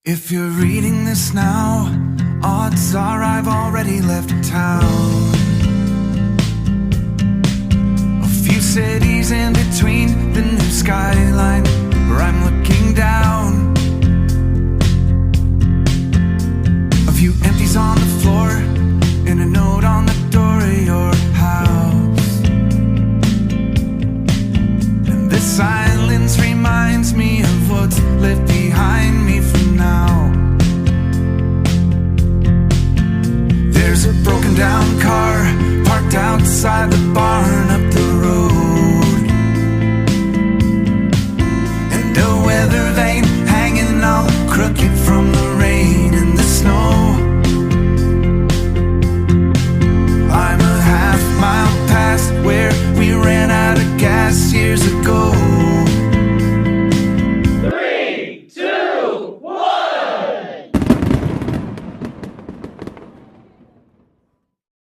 If you're reading this now, odds are I've already left town. A few cities in between, the new skyline where I'm looking down.